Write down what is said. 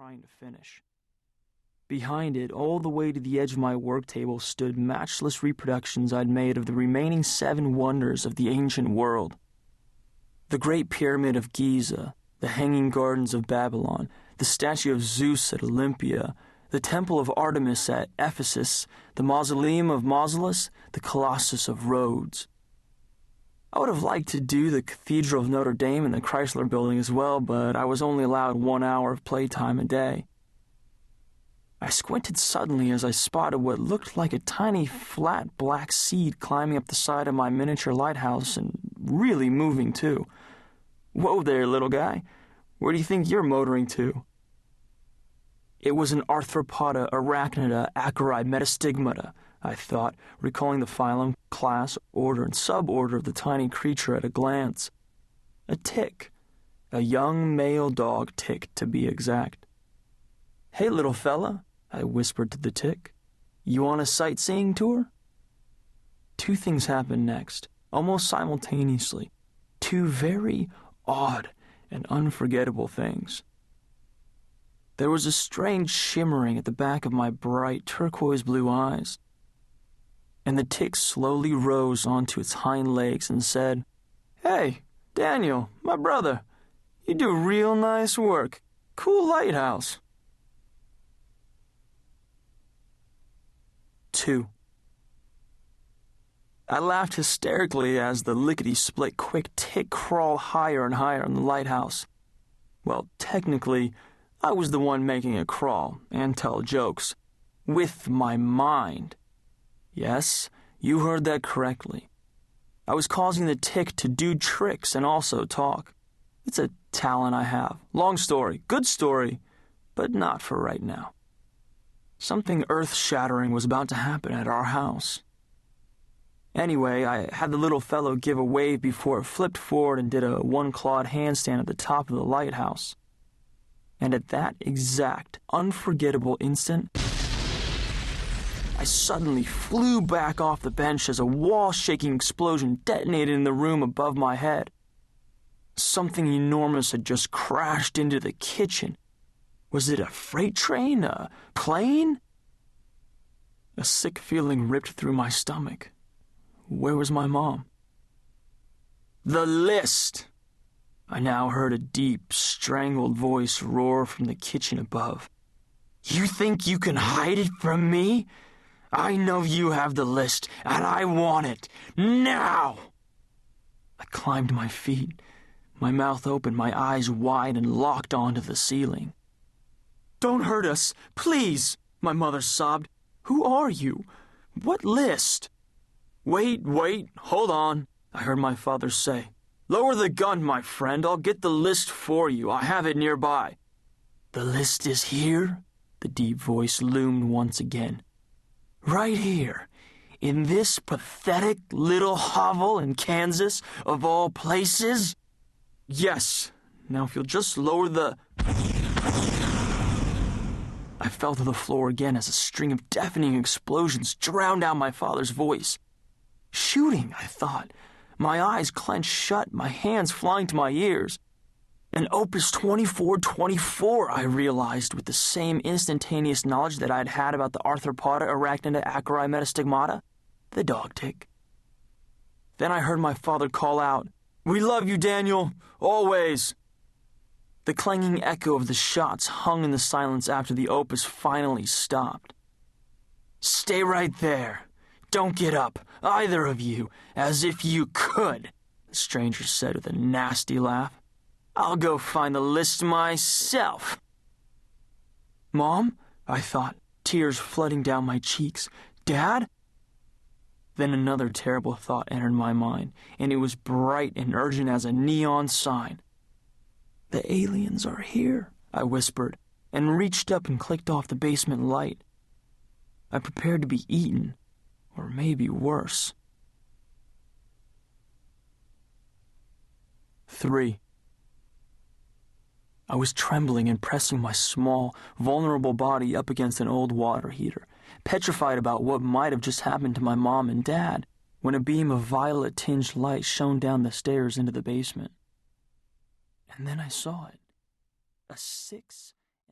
trying to finish. Behind it, all the way to the edge of my work table, stood matchless reproductions I'd made of the remaining 7 wonders of the ancient world. The Great Pyramid of Giza, the Hanging Gardens of Babylon, the statue of Zeus at Olympia, the Temple of Artemis at Ephesus, the Mausoleum of Mausolus, the Colossus of Rhodes. I would have liked to do the Cathedral of Notre Dame and the Chrysler Building as well, but I was only allowed 1 hour of playtime a day. I squinted suddenly as I spotted what looked like a tiny flat black seed climbing up the side of my miniature lighthouse and really moving too. Whoa there, little guy. Where do you think you're motoring to? It was an arthropoda arachnida acaride metastigmata, I thought, recalling the phylum, class, order, and suborder of the tiny creature at a glance. A tick. A young male dog tick, to be exact. "Hey, little fella," I whispered to the tick. "You on a sightseeing tour?" 2 things happened next, almost simultaneously. 2 very odd and unforgettable things. There was a strange shimmering at the back of my bright turquoise blue eyes, and the tick slowly rose onto its hind legs and said, "Hey, Daniel, my brother, you do real nice work. Cool lighthouse." 2. I laughed hysterically as the lickety-split quick tick crawled higher and higher in the lighthouse. Well, technically, I was the one making it crawl and tell jokes. With my mind. Yes, you heard that correctly. I was causing the tick to do tricks and also talk. It's a talent I have. Long story, good story, but not for right now. Something earth-shattering was about to happen at our house. Anyway, I had the little fellow give a wave before it flipped forward and did a one-clawed handstand at the top of the lighthouse. And at that exact, unforgettable instant, I suddenly flew back off the bench as a wall-shaking explosion detonated in the room above my head. Something enormous had just crashed into the kitchen. Was it a freight train? A plane? A sick feeling ripped through my stomach. Where was my mom? "The list!" I now heard a deep, strangled voice roar from the kitchen above. "You think you can hide it from me? I know you have the list, and I want it. Now!" I climbed to my feet, my mouth open, my eyes wide and locked onto the ceiling. "Don't hurt us, please," my mother sobbed. "Who are you? What list?" Wait, hold on," I heard my father say. "Lower the gun, my friend. I'll get the list for you. I have it nearby." "The list is here?" The deep voice loomed once again. "Right here, in this pathetic little hovel in Kansas, of all places?" "Yes. Now if you'll just lower the..." I fell to the floor again as a string of deafening explosions drowned out my father's voice. Shooting, I thought, my eyes clenched shut, my hands flying to my ears. And Opus 2424, I realized with the same instantaneous knowledge that I'd had about the arthropoda arachnida acaride metastigmata, the dog tick. Then I heard my father call out, "We love you, Daniel, always." The clanging echo of the shots hung in the silence after the Opus finally stopped. "Stay right there. Don't get up, either of you, as if you could," the stranger said with a nasty laugh. "I'll go find the list myself." "Mom?" I thought, tears flooding down my cheeks. "Dad?" Then another terrible thought entered my mind, and it was bright and urgent as a neon sign. "The aliens are here," I whispered, and reached up and clicked off the basement light. I prepared to be eaten, or maybe worse. 3. I was trembling and pressing my small, vulnerable body up against an old water heater, petrified about what might have just happened to my mom and dad, when a beam of violet-tinged light shone down the stairs into the basement. And then I saw it. A 6